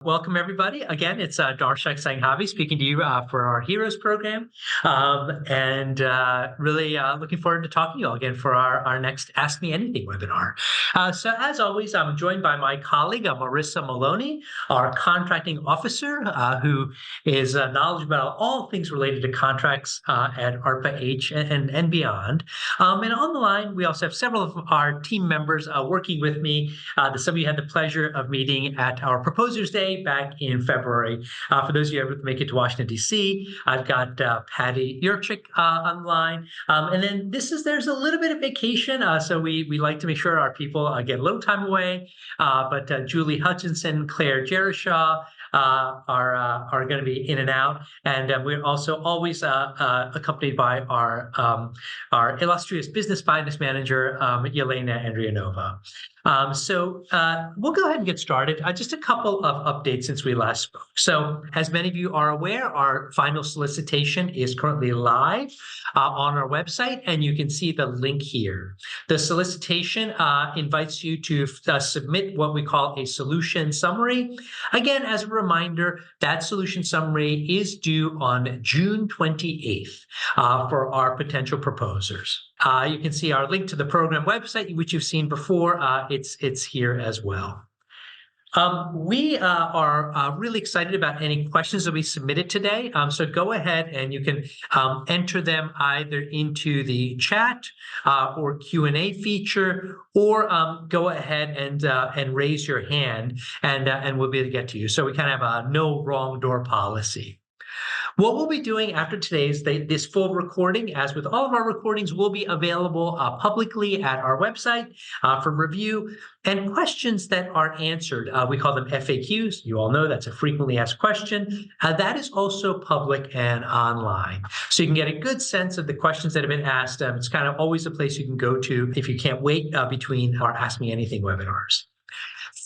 Welcome, everybody. Again, it's Darshak Sanghavi speaking to you for our Heroes program. Really looking forward to talking to you all again for our next Ask Me Anything webinar. So as always, I'm joined by my colleague, Marissa Maloney, our contracting officer, who is knowledgeable about all things related to contracts at ARPA-H and beyond. And on the line, we also have several of our team members working with me that some of you had the pleasure of meeting at our Proposers Day back in February. For those of you able to make it to Washington, D.C., I've got Patty Yurchik on the line. And then there's a little bit of vacation, so we like to make sure our people get a little time away. But Julie Hutchinson, Claire Jerishaw, are going to be in and out, and we're also always accompanied by our illustrious business finance manager, Yelena Andrianova. So we'll go ahead and get started. Just a couple of updates since we last spoke. So as many of you are aware, our final solicitation is currently live on our website, and you can see the link here. The solicitation invites you to submit what we call a solution summary. Again, as a reminder, that solution summary is due on June 28th for our potential proposers. You can see our link to the program website, which you've seen before. It's here as well. We are really excited about any questions that we submitted today. So go ahead and you can enter them either into the chat or Q&A feature, or go ahead and raise your hand, and we'll be able to get to you. So we kind of have a no wrong door policy. What we'll be doing after today's, this full recording, as with all of our recordings, will be available publicly at our website for review, and questions that are answered. We call them FAQs. You all know that's a frequently asked question. That is also public and online. So you can get a good sense of the questions that have been asked. It's kind of always a place you can go to if you can't wait between our Ask Me Anything webinars.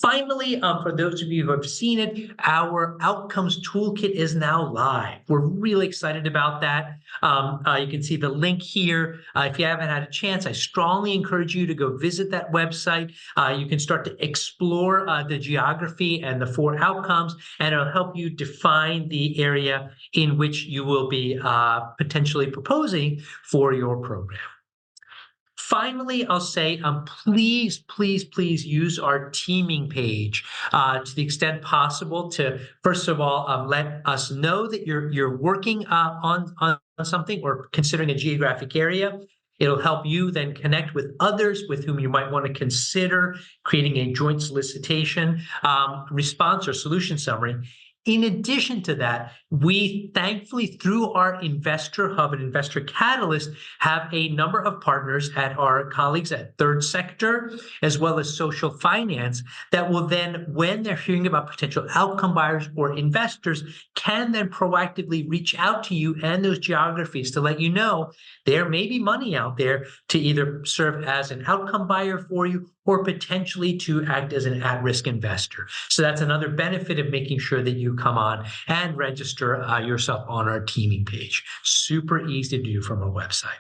Finally, for those of you who have seen it, our Outcomes Toolkit is now live. We're really excited about that. You can see the link here. If you haven't had a chance, I strongly encourage you to go visit that website. You can start to explore the geography and the 4 outcomes, and it'll help you define the area in which you will be potentially proposing for your program. Finally, I'll say, please use our teaming page to the extent possible to, first of all, let us know that you're working on something or considering a geographic area. It'll help you then connect with others with whom you might want to consider creating a joint solicitation response or solution summary. In addition to that, we thankfully, through our Investor Hub and Investor Catalyst, have a number of partners at our colleagues at Third Sector, as well as Social Finance, that will then, when they're hearing about potential outcome buyers or investors, can then proactively reach out to you and those geographies to let you know there may be money out there to either serve as an outcome buyer for you or potentially to act as an at-risk investor. So that's another benefit of making sure that you come on and register yourself on our teaming page. Super easy to do from our website.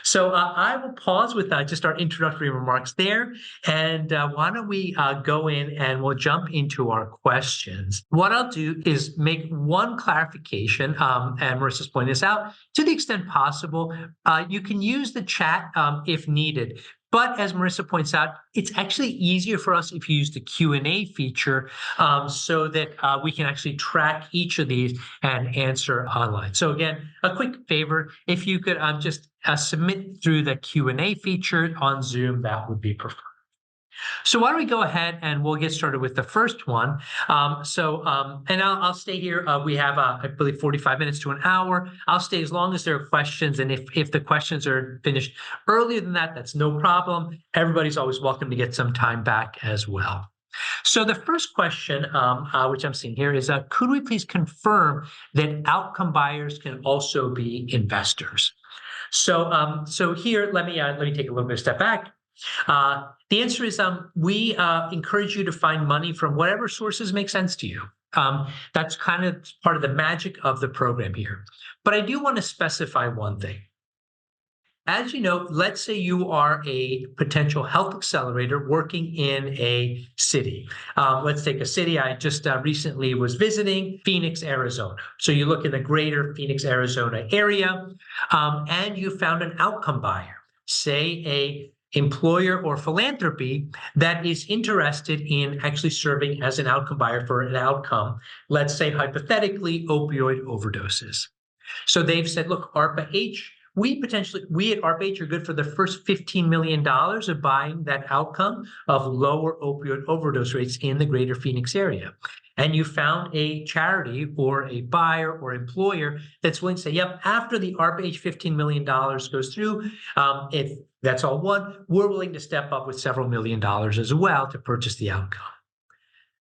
So I will pause with just our introductory remarks there, and why don't we go in and we'll jump into our questions. What I'll do is make one clarification, and Marissa's pointing this out, to the extent possible, you can use the chat if needed. But as Marissa points out, it's actually easier for us if you use the Q&A feature so that we can actually track each of these and answer online. So again, a quick favor, if you could just submit through the Q&A feature on Zoom, that would be preferred. So why don't we go ahead and we'll get started with the first one. And I'll stay here. We have, I believe, 45 minutes to an hour. I'll stay as long as there are questions. And if the questions are finished earlier than that, that's no problem. Everybody's always welcome to get some time back as well. So the first question, which I'm seeing here, is could we please confirm that outcome buyers can also be investors? So here, let me take a little bit of a step back. The answer is we encourage you to find money from whatever sources make sense to you. That's kind of part of the magic of the program here. But I do want to specify one thing. As you know, let's say you are a potential health accelerator working in a city. Let's take a city I just recently was visiting, Phoenix, Arizona. So you look in the greater Phoenix, Arizona area, and you found an outcome buyer, say a employer or philanthropy that is interested in actually serving as an outcome buyer for an outcome, let's say hypothetically opioid overdoses. So they've said, look, ARPA-H, we at ARPA-H are good for the first $15 million of buying that outcome of lower opioid overdose rates in the greater Phoenix area. And you found a charity or a buyer or employer that's willing to say, yep, after the ARPA-H $15 million goes through, if that's all one, we're willing to step up with several million dollars as well to purchase the outcome.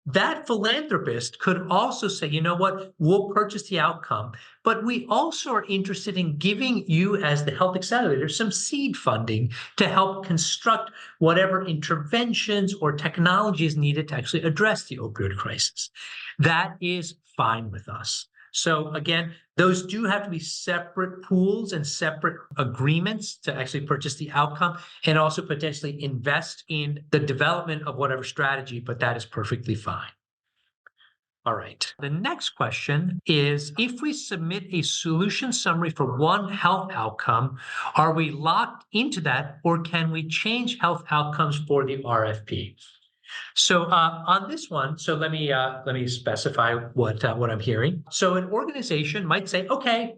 That philanthropist could also say, you know what, we'll purchase the outcome, but we also are interested in giving you as the health accelerator some seed funding to help construct whatever interventions or technologies needed to actually address the opioid crisis. That is fine with us. So again, those do have to be separate pools and separate agreements to actually purchase the outcome and also potentially invest in the development of whatever strategy, but that is perfectly fine. All right. The next question is, if we submit a solution summary for one health outcome, are we locked into that, or can we change health outcomes for the RFP? So on this one, so let me specify what I'm hearing. So an organization might say, okay,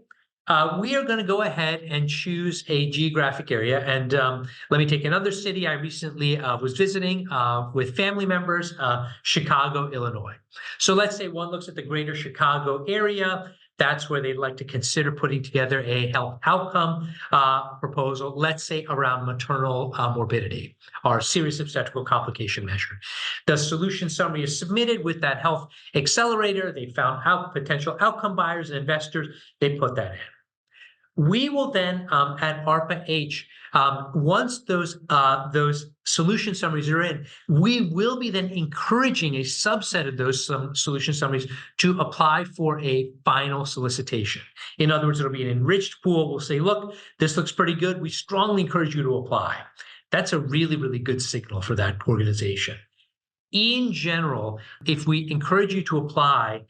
we are going to go ahead and choose a geographic area. And let me take another city I recently was visiting with family members, Chicago, Illinois. So let's say one looks at the greater Chicago area. That's where they'd like to consider putting together a health outcome proposal, let's say around maternal morbidity or serious obstetrical complication measure. The solution summary is submitted with that health accelerator. They found out potential outcome buyers and investors. They put that in. We will then at ARPA-H, once those solution summaries are in, we will be then encouraging a subset of those solution summaries to apply for a final solicitation. In other words, it'll be an enriched pool. We'll say, look, this looks pretty good. We strongly encourage you to apply. That's a really, really good signal for that organization. In general, if we encourage you to apply,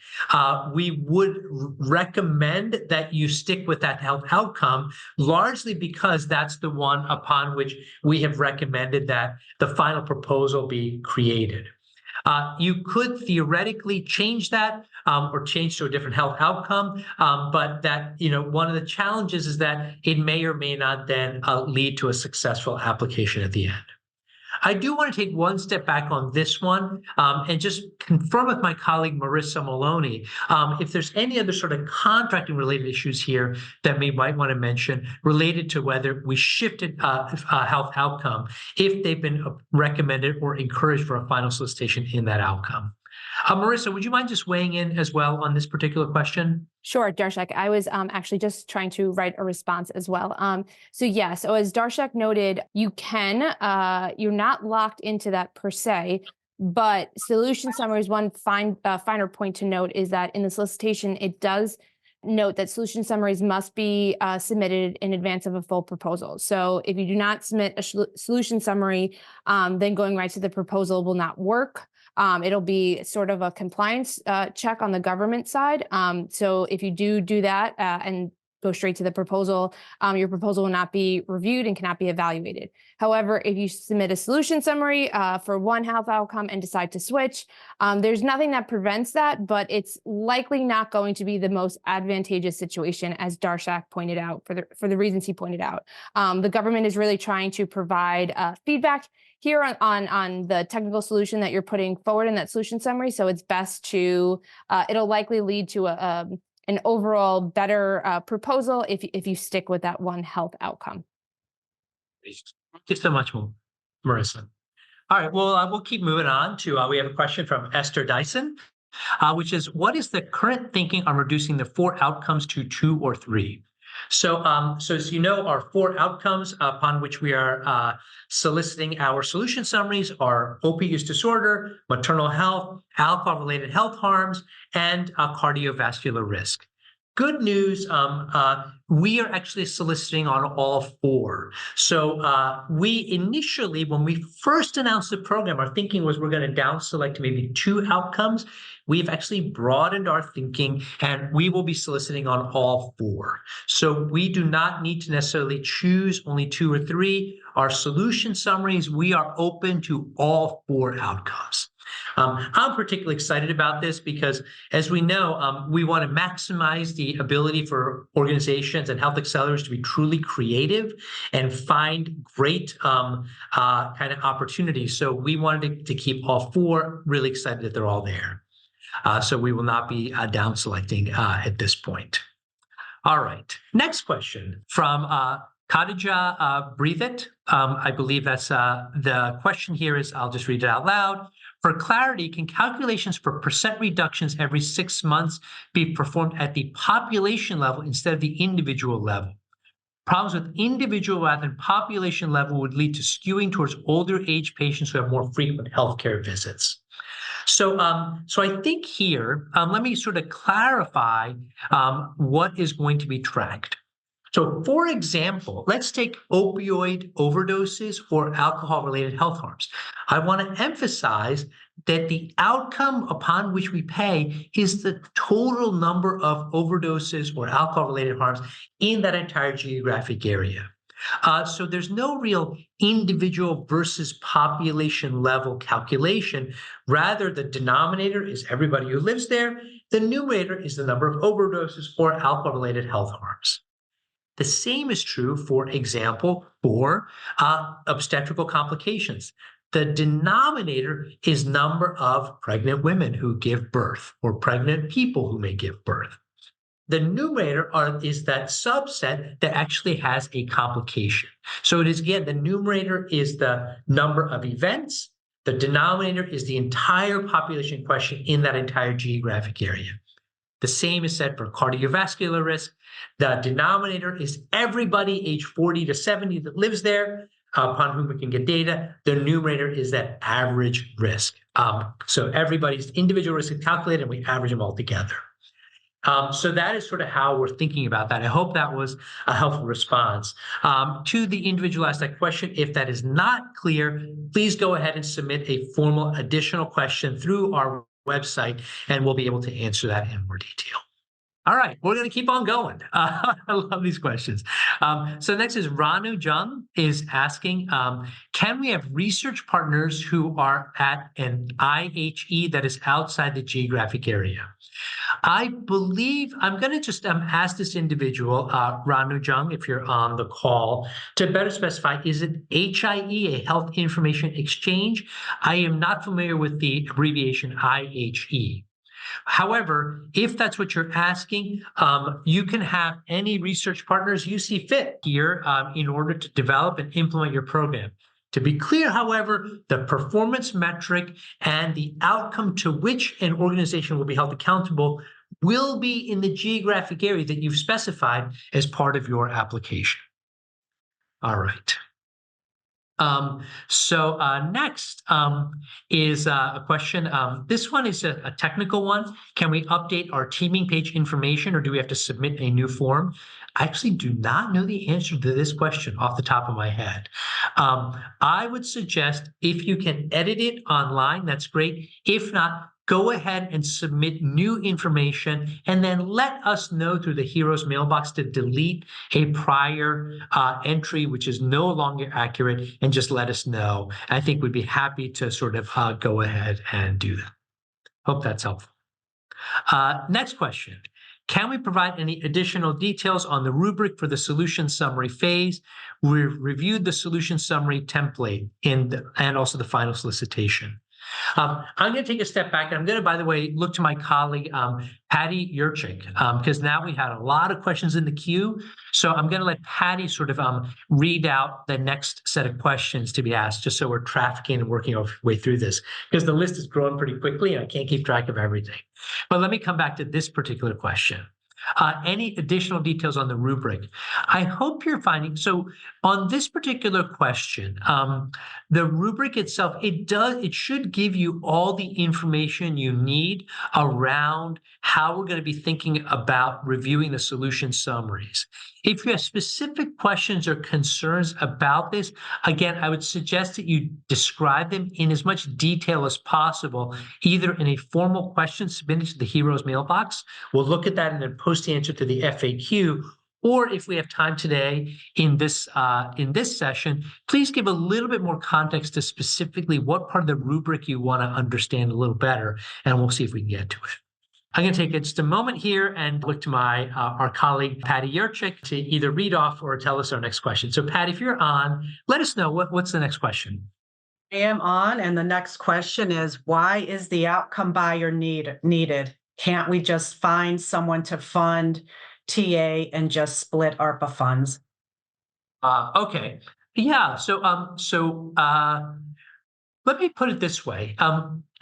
we would recommend that you stick with that health outcome, largely because that's the one upon which we have recommended that the final proposal be created. You could theoretically change that or change to a different health outcome, but that, one of the challenges is that it may or may not then lead to a successful application at the end. I do want to take one step back on this one and just confirm with my colleague, Marissa Maloney, if there's any other sort of contracting related issues here that we might want to mention related to whether we shifted a health outcome, if they've been recommended or encouraged for a final solicitation in that outcome. Marissa, would you mind just weighing in as well on this particular question? Sure, Darshak. I was actually just trying to write a response as well. So as Darshak noted, you're not locked into that per se, but solution summaries, one finer point to note is that in the solicitation, it does note that solution summaries must be submitted in advance of a full proposal. So if you do not submit a solution summary, then going right to the proposal will not work. It'll be sort of a compliance check on the government side. So if you do that and go straight to the proposal, your proposal will not be reviewed and cannot be evaluated. However, if you submit a solution summary for one health outcome and decide to switch, there's nothing that prevents that, but it's likely not going to be the most advantageous situation, as Darshak pointed out, for the reasons he pointed out. The government is really trying to provide feedback here on the technical solution that you're putting forward in that solution summary. So it's best to, it'll likely lead to an overall better proposal if you stick with that one health outcome. Thank you so much, Marissa. All right, well, we'll keep moving on to, we have a question from Esther Dyson, which is, what is the current thinking on reducing the 4 outcomes to 2 or 3? So as you know, our 4 outcomes upon which we are soliciting our solution summaries are opioid use disorder, maternal health, alcohol-related health harms, and cardiovascular risk. good news, we are actually soliciting on all 4. So we initially, when we first announced the program, our thinking was we're going to down select maybe 2 outcomes. We've actually broadened our thinking, and we will be soliciting on all 4. So we do not need to necessarily choose only 2 or 3. Our solution summaries, we are open to all 4 outcomes. I'm particularly excited about this because, as we know, we want to maximize the ability for organizations and health accelerators to be truly creative and find great kind of opportunities. So we wanted to keep all 4, really excited that they're all there. So we will not be down selecting at this point. All right, next question from Khadija Breathe. I believe that's the question here is, I'll just read it out loud. For clarity, can calculations for percent reductions every 6 months be performed at the population level instead of the individual level? Problems with individual rather than population level would lead to skewing towards older age patients who have more frequent healthcare visits. So I think here, let me sort of clarify what is going to be tracked. So, for example, let's take opioid overdoses or alcohol-related health harms. I want to emphasize that the outcome upon which we pay is the total number of overdoses or alcohol-related harms in that entire geographic area. So there's no real individual versus population level calculation. Rather, the denominator is everybody who lives there. The numerator is the number of overdoses or alcohol-related health harms. The same is true, for example, for obstetrical complications. The denominator is number of pregnant women who give birth or pregnant people who may give birth. The numerator is that subset that actually has a complication. So it is, again, the numerator is the number of events. The denominator is the entire population question in that entire geographic area. The same is said for cardiovascular risk. The denominator is everybody age 40 to 70 that lives there, upon whom we can get data. The numerator is that average risk. So everybody's individual risk is calculated, and we average them all together. So that is sort of how we're thinking about that. I hope that was a helpful response. To the individual asked that question, if that is not clear, please go ahead and submit a formal additional question through our website, and we'll be able to answer that in more detail. All right, we're going to keep on going. I love these questions. So next is Ranu Jung is asking, can we have research partners who are at an IHE that is outside the geographic area? I believe I'm going to just ask this individual, Ranu Jung, if you're on the call, to better specify, is it HIE, a Health Information Exchange? I am not familiar with the abbreviation IHE. However, if that's what you're asking, you can have any research partners you see fit here in order to develop and implement your program. To be clear, however, the performance metric and the outcome to which an organization will be held accountable will be in the geographic area that you've specified as part of your application. All right. Next is a question. This one is a technical one. Can we update our teaming page information, or do we have to submit a new form? I actually do not know the answer to this question off the top of my head. I would suggest if you can edit it online, that's great. If not, go ahead and submit new information, and then let us know through the Heroes mailbox to delete a prior entry which is no longer accurate, and just let us know. I think we'd be happy to sort of go ahead and do that. Hope that's helpful. Next question. Can we provide any additional details on the rubric for the solution summary phase? We've reviewed the solution summary template and also the final solicitation. I'm going to take a step back, and I'm going to, by the way, look to my colleague, Patty Yurchik, because now we had a lot of questions in the queue. So I'm going to let Patty sort of read out the next set of questions to be asked, just so we're trafficking and working our way through this, because the list is growing pretty quickly and I can't keep track of everything. But let me come back to this particular question. Any additional details on the rubric? I hope you're finding, so on this particular question, the rubric itself, it should give you all the information you need around how we're going to be thinking about reviewing the solution summaries. If you have specific questions or concerns about this, again, I would suggest that you describe them in as much detail as possible, either in a formal question submitted to the Heroes mailbox. We'll look at that and then post the answer to the FAQ. Or if we have time today in this session, please give a little bit more context to specifically what part of the rubric you want to understand a little better, and we'll see if we can get to it. I'm going to take just a moment here and look to our colleague, Patty Yurchik, to either read off or tell us our next question. So, Patty, if you're on, let us know what's the next question. I am on, and the next question is, why is the outcome buyer needed? Can't we just find someone to fund TA and just split ARPA funds? Okay. Yeah. So let me put it this way.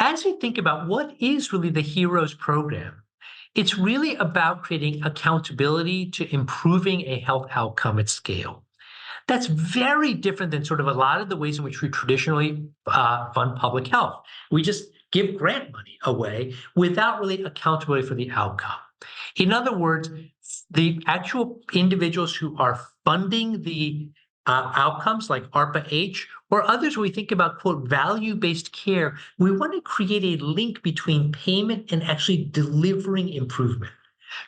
As you think about what is really the Heroes program, it's really about creating accountability to improving a health outcome at scale. That's very different than sort of a lot of the ways in which we traditionally fund public health. We just give grant money away without really accountability for the outcome. In other words, the actual individuals who are funding the outcomes like ARPA-H or others where we think about, quote, value-based care, we want to create a link between payment and actually delivering improvement.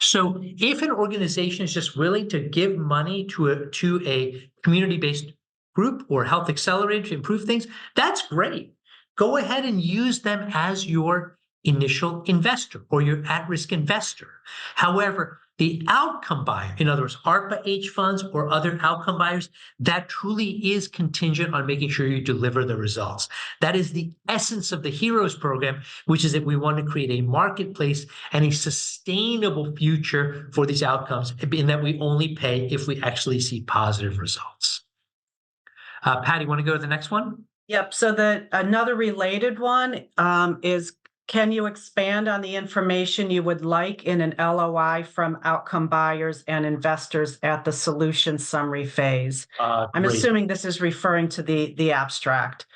So if an organization is just willing to give money to a community-based group or health accelerator to improve things, that's great. Go ahead and use them as your initial investor or your at-risk investor. However, the outcome buyer, in other words, ARPA-H funds or other outcome buyers, that truly is contingent on making sure you deliver the results. That is the essence of the Heroes program, which is that we want to create a marketplace and a sustainable future for these outcomes, in that we only pay if we actually see positive results. Patty, want to go to the next one? Yep. So another related one is, can you expand on the information you would like in an LOI from outcome buyers and investors at the solution summary phase? I'm assuming this is referring to the abstract.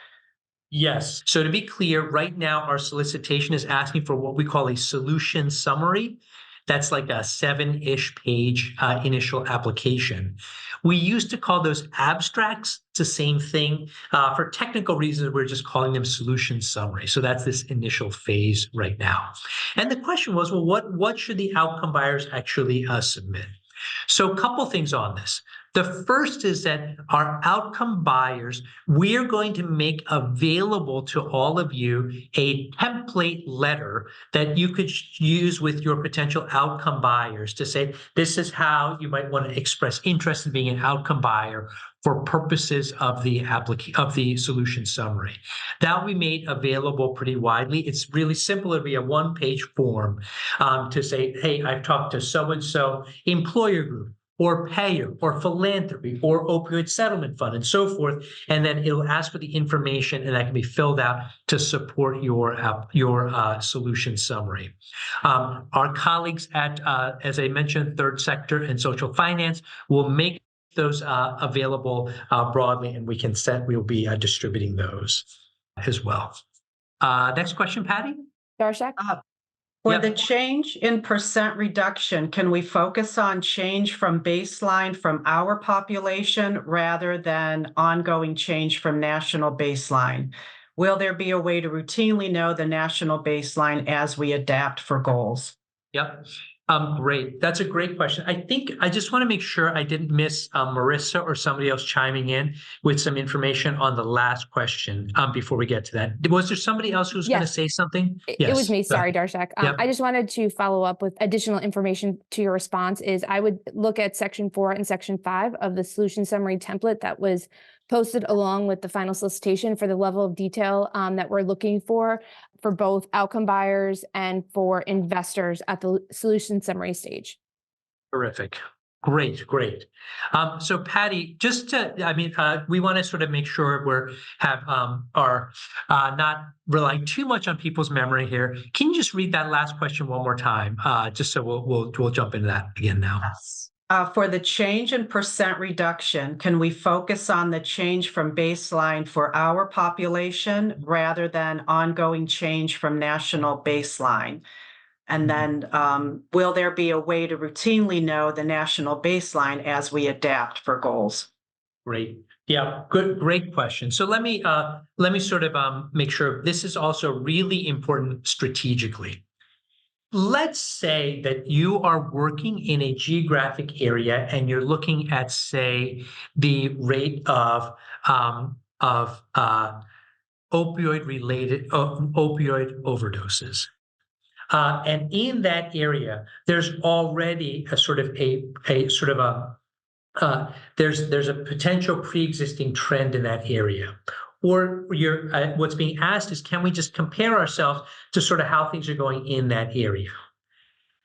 Yes. So to be clear, right now our solicitation is asking for what we call a solution summary. That's like a 7-ish page initial application. We used to call those abstracts. It's the same thing. For technical reasons, we're just calling them solution summary. So that's this initial phase right now. And the question was, well, what should the outcome buyers actually submit? So a couple things on this. The first is that our outcome buyers, we are going to make available to all of you a template letter that you could use with your potential outcome buyers to say, this is how you might want to express interest in being an outcome buyer for purposes of the solution summary. That will be made available pretty widely. It's really simple. It'll be a one-page form to say, hey, I've talked to so-and-so employer group, or payer, or philanthropy, or opioid settlement fund, and so forth. And then it'll ask for the information, and that can be filled out to support your solution summary. Our colleagues at, as I mentioned, third sector and social finance will make those available broadly, and we'll be distributing those as well. Next question, Patty? Darshak? For the change in percent reduction, can we focus on change from baseline from our population rather than ongoing change from national baseline? Will there be a way to routinely know the national baseline as we adapt for goals? Yep. Great. That's a great question. I think I just want to make sure I didn't miss Marissa or somebody else chiming in with some information on the last question before we get to that. Was there somebody else who was going to say something? It was me. Sorry, Darshak. Yep. I just wanted to follow up with additional information to your response. I would look at section 4 and section 5 of the solution summary template that was posted along with the final solicitation for the level of detail that we're looking for both outcome buyers and for investors at the solution summary stage. Terrific. Great, great. So Patty, just to, we want to sort of make sure are not relying too much on people's memory here. Can you just read that last question one more time, just so we'll jump into that again now? Yes. For the change in percent reduction, can we focus on the change from baseline for our population rather than ongoing change from national baseline? And then will there be a way to routinely know the national baseline as we adapt for goals? Great. Yeah, good, great question. So let me sort of make sure this is also really important strategically. Let's say that you are working in a geographic area and you're looking at, say, the rate of opioid overdoses. And in that area, there's already there's a potential pre-existing trend in that area. Or what's being asked is, can we just compare ourselves to sort of how things are going in that area?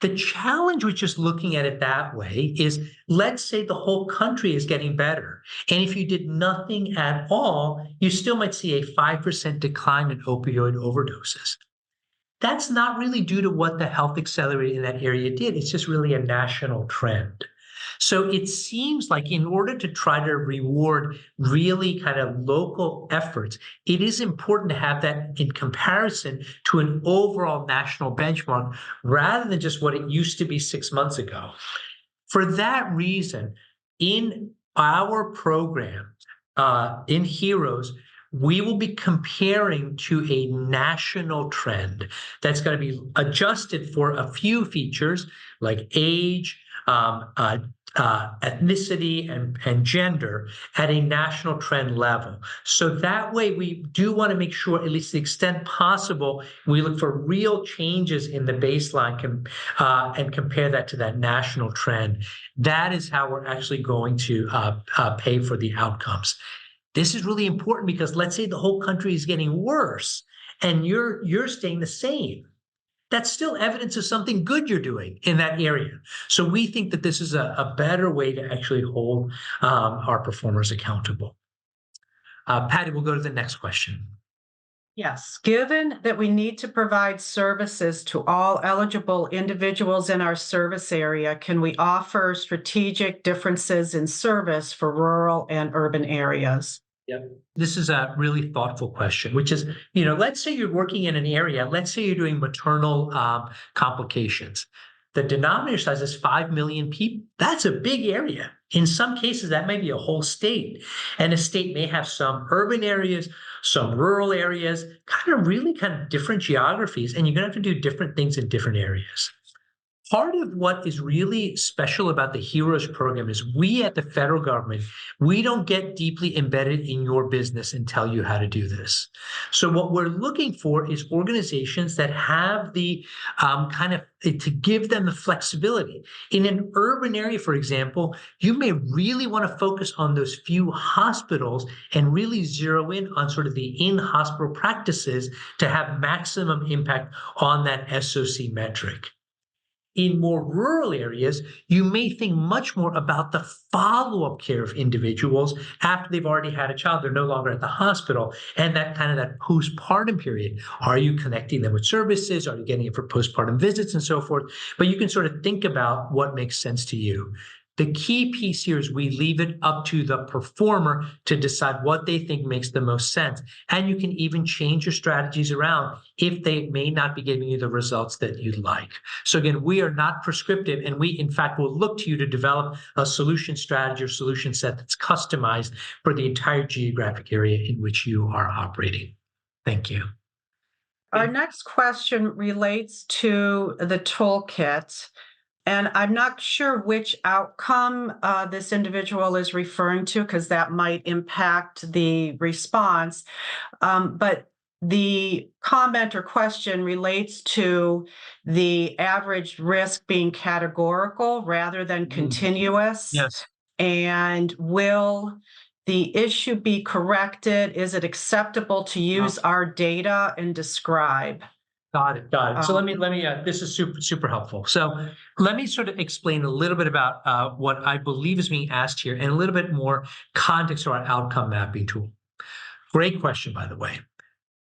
The challenge with just looking at it that way is, let's say the whole country is getting better. And if you did nothing at all, you still might see a 5% decline in opioid overdoses. That's not really due to what the health accelerator in that area did. It's just really a national trend. So it seems like in order to try to reward really kind of local efforts, it is important to have that in comparison to an overall national benchmark rather than just what it used to be 6 months ago. For that reason, in our program, in HEROES, we will be comparing to a national trend that's going to be adjusted for a few features like age, ethnicity, and gender at a national trend level. So that way we do want to make sure, at least to the extent possible, we look for real changes in the baseline and compare that to that national trend. That is how we're actually going to pay for the outcomes. This is really important because let's say the whole country is getting worse and you're staying the same. That's still evidence of something good you're doing in that area. So we think that this is a better way to actually hold our performers accountable. Patty, we'll go to the next question. Yes, given that we need to provide services to all eligible individuals in our service area, can we offer strategic differences in service for rural and urban areas? Yep. This is a really thoughtful question, which is, let's say you're working in an area, let's say you're doing maternal complications. The denominator size is 5 million people. That's a big area. In some cases, that may be a whole state. And a state may have some urban areas, some rural areas, kind of different geographies, and you're going to have to do different things in different areas. Part of what is really special about the HEROES program is we at the federal government, we don't get deeply embedded in your business and tell you how to do this. So what we're looking for is organizations that have the to give them the flexibility. In an urban area, for example, you may really want to focus on those few hospitals and really zero in on sort of the in-hospital practices to have maximum impact on that SOC metric. In more rural areas, you may think much more about the follow-up care of individuals after they've already had a child. They're no longer at the hospital. And that postpartum period. Are you connecting them with services? Are you getting it for postpartum visits and so forth? But you can sort of think about what makes sense to you. The key piece here is we leave it up to the performer to decide what they think makes the most sense. And you can even change your strategies around if they may not be giving you the results that you'd like. So again, we are not prescriptive, and we, in fact, will look to you to develop a solution strategy or solution set that's customized for the entire geographic area in which you are operating. Thank you. Our next question relates to the toolkit. And I'm not sure which outcome this individual is referring to, because that might impact the response. But the comment or question relates to the average risk being categorical rather than continuous. Yes. And will the issue be corrected? Is it acceptable to use our data and describe? Got it. Got it. So this is super helpful. So let me sort of explain a little bit about what I believe is being asked here and a little bit more context to our outcome mapping tool. Great question, by the way.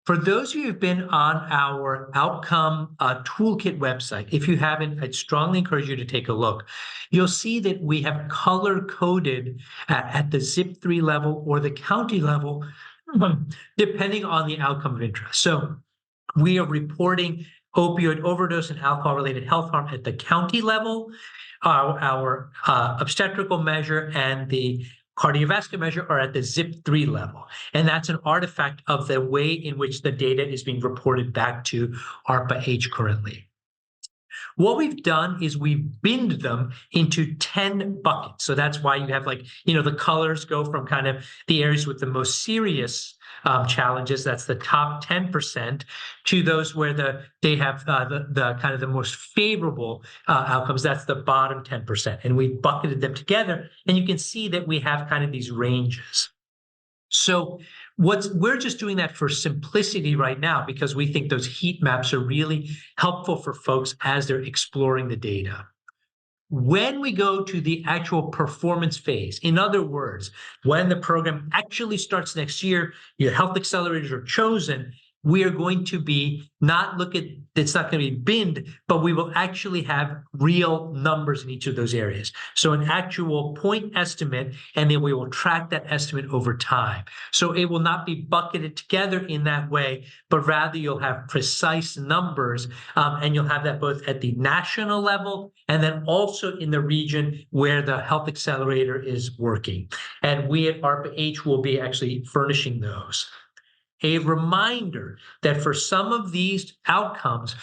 For those of you who've been on our outcome toolkit website, if you haven't, I'd strongly encourage you to take a look. You'll see that we have color coded at the zip 3 level or the county level, depending on the outcome of interest. So we are reporting opioid overdose and alcohol-related health harm at the county level. Our obstetrical measure and the cardiovascular measure are at the zip 3 level. And that's an artifact of the way in which the data is being reported back to ARPA-H currently. What we've done is we've binned them into 10 buckets. So that's why you have the colors go from kind of the areas with the most serious challenges, that's the top 10%, to those where they have the kind of the most favorable outcomes, that's the bottom 10%. And we bucketed them together, and you can see that we have kind of these ranges. So we're just doing that for simplicity right now because we think those heat maps are really helpful for folks as they're exploring the data. When we go to the actual performance phase, in other words, when the program actually starts next year, your health accelerators are chosen, we are going to be it's not going to be binned, but we will actually have real numbers in each of those areas. So an actual point estimate, and then we will track that estimate over time. So it will not be bucketed together in that way, but rather you'll have precise numbers, and you'll have that both at the national level and then also in the region where the health accelerator is working. And we at ARPA-H will be actually furnishing those. A reminder that for some of these outcomes,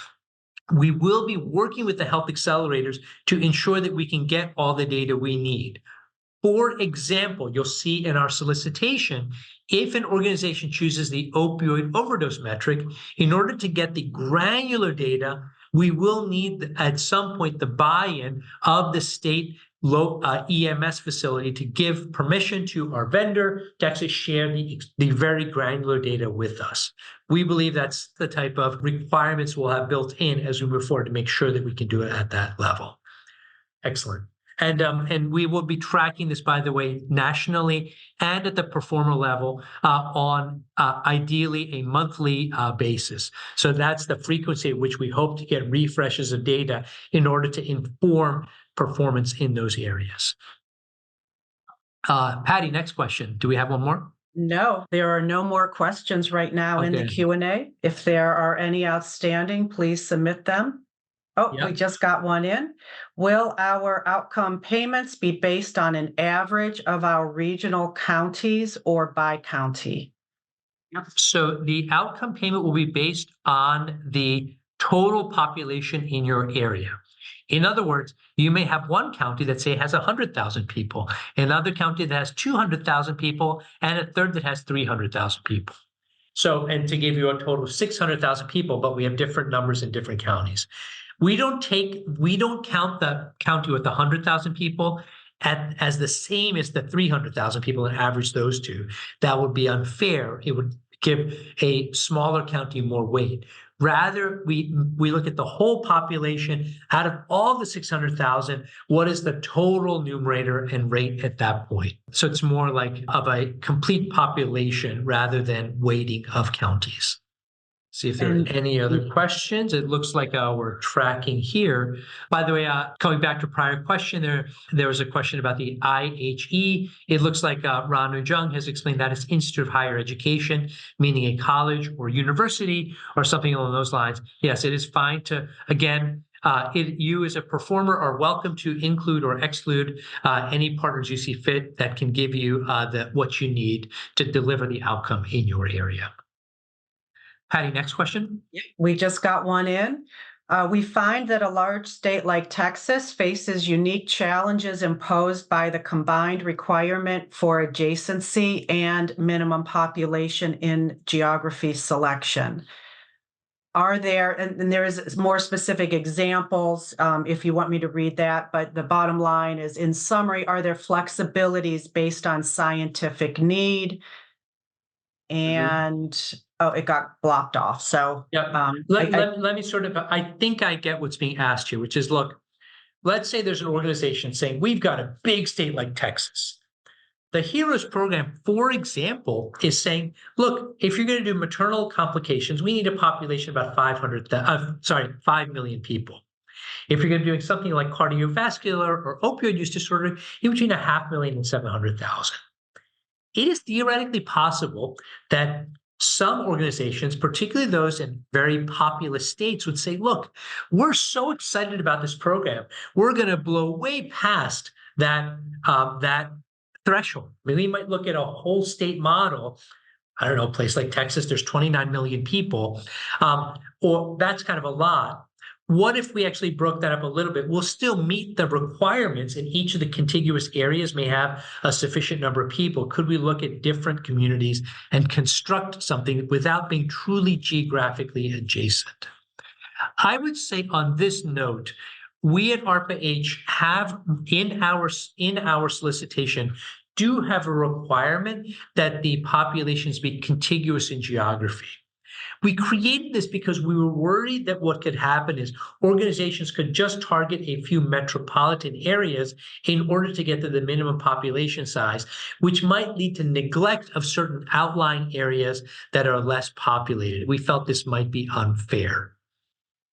we will be working with the health accelerators to ensure that we can get all the data we need. For example, you'll see in our solicitation, if an organization chooses the opioid overdose metric, in order to get the granular data, we will need at some point the buy-in of the state EMS facility to give permission to our vendor to actually share the very granular data with us. We believe that's the type of requirements we'll have built in as we move forward to make sure that we can do it at that level. Excellent. And we will be tracking this, by the way, nationally and at the performer level on ideally a monthly basis. So that's the frequency at which we hope to get refreshes of data in order to inform performance in those areas. Patty, next question. Do we have one more? No, there are no more questions right now in the Q&A. If there are any outstanding, please submit them. Oh, we just got one in. Will our outcome payments be based on an average of our regional counties or by county? So the outcome payment will be based on the total population in your area. In other words, you may have one county that, say, has 100,000 people, another county that has 200,000 people, and a third that has 300,000 people. So, and to give you a total of 600,000 people, but we have different numbers in different counties. We don't count the county with 100,000 people as the same as the 300,000 people and average those two. That would be unfair. It would give a smaller county more weight. Rather, we look at the whole population. Out of all the 600,000, what is the total numerator and rate at that point? So it's more like of a complete population rather than weighting of counties. See if there are any other questions. It looks like we're tracking here. By the way, coming back to a prior question, there was a question about the IHE. It looks like Ranu Jung has explained that it's Institute of Higher Education, meaning a college or university or something along those lines. Yes, it is fine to, again, you as a performer are welcome to include or exclude any partners you see fit that can give you what you need to deliver the outcome in your area. Patty, next question. We just got one in. We find that a large state like Texas faces unique challenges imposed by the combined requirement for adjacency and minimum population in geography selection. Are there, and there is more specific examples if you want me to read that, but the bottom line is, in summary, are there flexibilities based on scientific need? And Oh, it got blocked off. So Yeah. Let me sort of, I think I get what's being asked here, which is, look, let's say there's an organization saying, we've got a big state like Texas. The HEROES program, for example, is saying, look, if you're going to do maternal complications, we need a population of about 5 million people. If you're going to be doing something like cardiovascular or opioid use disorder, in between 500,000 and 700,000. It is theoretically possible that some organizations, particularly those in very populous states, would say, look, we're so excited about this program, we're going to blow way past that threshold. I mean, we might look at a whole state model. I don't know, a place like Texas, there's 29 million people, or that's kind of a lot. What if we actually broke that up a little bit? We'll still meet the requirements, and each of the contiguous areas may have a sufficient number of people. Could we look at different communities and construct something without being truly geographically adjacent? I would say on this note, we at ARPA-H have in our solicitation do have a requirement that the populations be contiguous in geography. We created this because we were worried that what could happen is organizations could just target a few metropolitan areas in order to get to the minimum population size, which might lead to neglect of certain outlying areas that are less populated. We felt this might be unfair.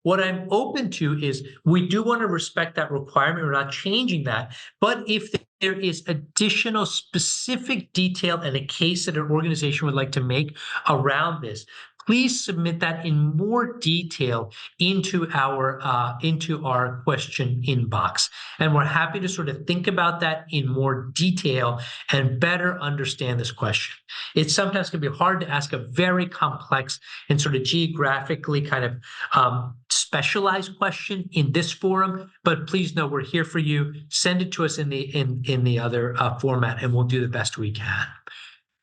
What I'm open to is we do want to respect that requirement. We're not changing that. But if there is additional specific detail and a case that an organization would like to make around this, please submit that in more detail into our question inbox. And we're happy to sort of think about that in more detail and better understand this question. It sometimes can be hard to ask a very complex and sort of geographically kind of specialized question in this forum, but please know we're here for you. Send it to us in the other format, and we'll do the best we can.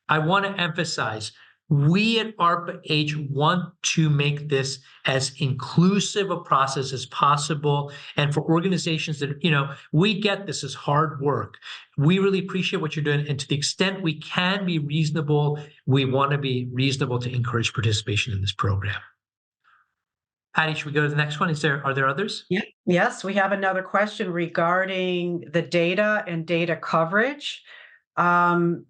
I want to emphasize, we at ARPA-H want to make this as inclusive a process as possible. And for organizations that, we get this is hard work. We really appreciate what you're doing. And to the extent we can be reasonable, we want to be reasonable to encourage participation in this program. Patty, should we go to the next one? Are there others? Yeah. Yes, we have another question regarding the data and data coverage.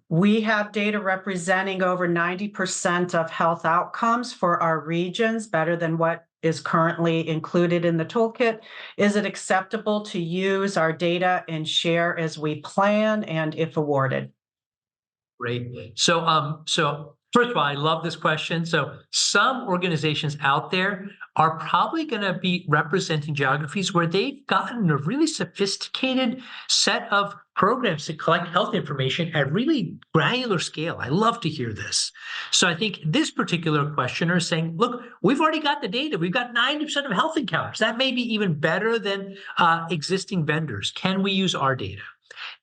We have data representing over 90% of health outcomes for our regions, better than what is currently included in the toolkit. Is it acceptable to use our data and share as we plan and if awarded? Great. So first of all, I love this question. So some organizations out there are probably going to be representing geographies where they've gotten a really sophisticated set of programs to collect health information at really granular scale. I love to hear this. So I think this particular questioner is saying, look, we've already got the data. We've got 90% of health encounters. That may be even better than existing vendors. Can we use our data?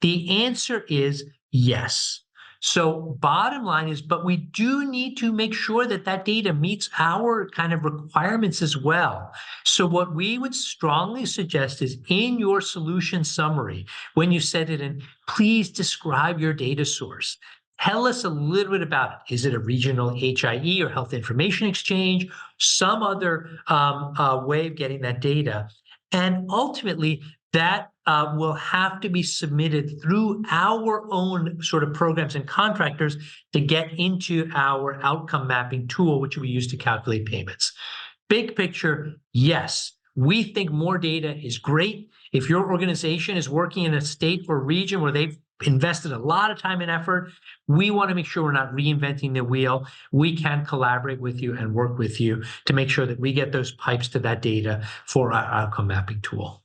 The answer is yes. So bottom line is, but we do need to make sure that that data meets our kind of requirements as well. So what we would strongly suggest is in your solution summary, when you set it in, please describe your data source. Tell us a little bit about it. Is it a regional HIE or health information exchange, some other way of getting that data? And ultimately, that will have to be submitted through our own sort of programs and contractors to get into our outcome mapping tool, which we use to calculate payments. Big picture, yes, we think more data is great. If your organization is working in a state or region where they've invested a lot of time and effort, we want to make sure we're not reinventing the wheel. We can collaborate with you and work with you to make sure that we get those pipes to that data for our outcome mapping tool.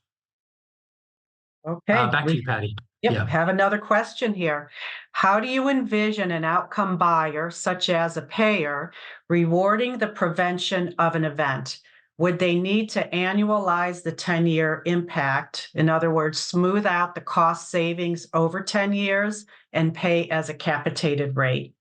Okay. Back to you, Patty. Yep. Yeah. Have another question here. How do you envision an outcome buyer, such as a payer, rewarding the prevention of an event? Would they need to annualize the 10-year impact? In other words, smooth out the cost savings over 10 years and pay as a capitated rate?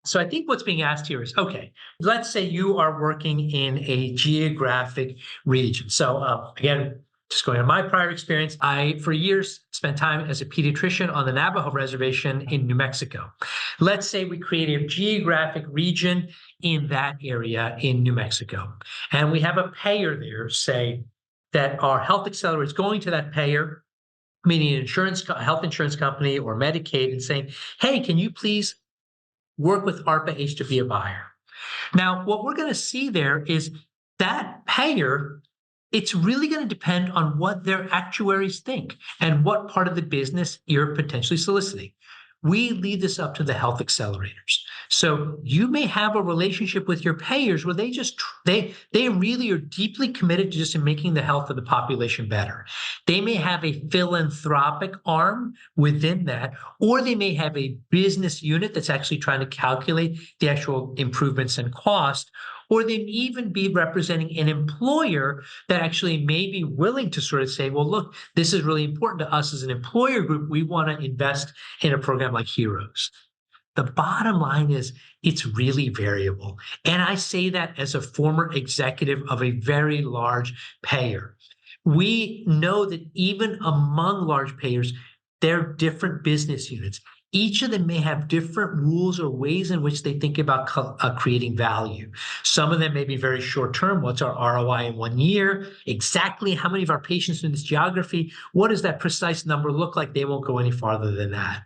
So I think what's being asked here is, okay, let's say you are working in a geographic region. So again, just going on my prior experience, I, for years, spent time as a pediatrician on the Navajo Reservation in New Mexico. Let's say we create a geographic region in that area in New Mexico, and we have a payer there, say, that our health accelerator is going to that payer, meaning an health insurance company or Medicaid, and saying, hey, can you please work with ARPA-H to be a buyer? Now, what we're going to see there is that payer, it's really going to depend on what their actuaries think and what part of the business you're potentially soliciting. We leave this up to the health accelerators. So you may have a relationship with your payers where they really are deeply committed to just making the health of the population better. They may have a philanthropic arm within that, or they may have a business unit that's actually trying to calculate the actual improvements and cost, or they may even be representing an employer that actually may be willing to sort of say, well, look, this is really important to us as an employer group. We want to invest in a program like Heroes. The bottom line is it's really variable. And I say that as a former executive of a very large payer. We know that even among large payers, there are different business units. Each of them may have different rules or ways in which they think about creating value. Some of them may be very short term. What's our ROI in 1 year? Exactly how many of our patients in this geography? What does that precise number look like? They won't go any farther than that.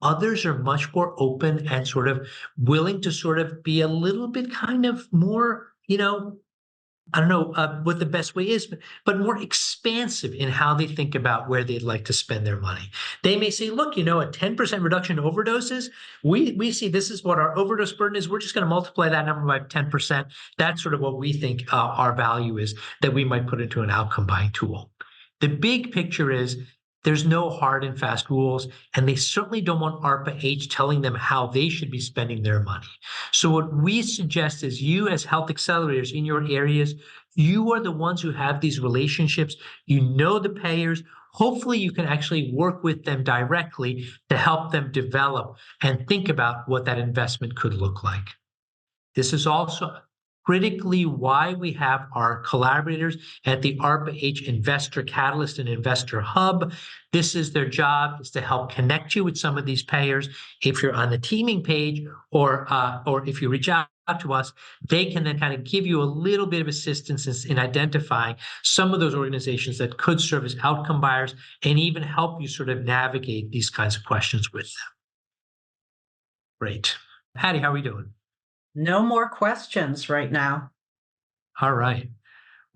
Others are much more open and sort of willing to sort of be a little bit kind of more, I don't know what the best way is, but more expansive in how they think about where they'd like to spend their money. They may say, look, a 10% reduction in overdoses, we see this is what our overdose burden is. We're just going to multiply that number by 10%. That's sort of what we think our value is that we might put into an outcome buying tool. The big picture is there's no hard and fast rules, and they certainly don't want ARPA-H telling them how they should be spending their money. So what we suggest is you as health accelerators in your areas, you are the ones who have these relationships. You know the payers. Hopefully you can actually work with them directly to help them develop and think about what that investment could look like. This is also critically why we have our collaborators at the ARPA-H Investor Catalyst and Investor Hub. This is their job, is to help connect you with some of these payers. If you're on the teaming page or if you reach out to us, they can then kind of give you a little bit of assistance in identifying some of those organizations that could serve as outcome buyers and even help you sort of navigate these kinds of questions with them. Great. Patty, how are we doing? No more questions right now. All right.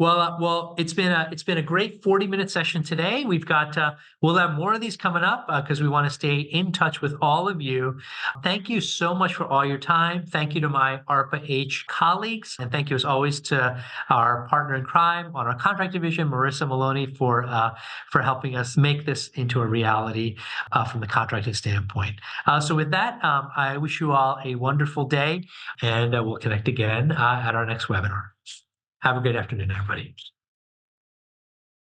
Well, it's been a great 40-minute session today. We've got we'll have more of these coming up because we want to stay in touch with all of you. Thank you so much for all your time. Thank you to my ARPA-H colleagues, and thank you as always to our partner in crime on our contract division, Marissa Maloney, for helping us make this into a reality from the contracting standpoint. So with that, I wish you all a wonderful day, and we'll connect again at our next webinar. Have a good afternoon, everybody.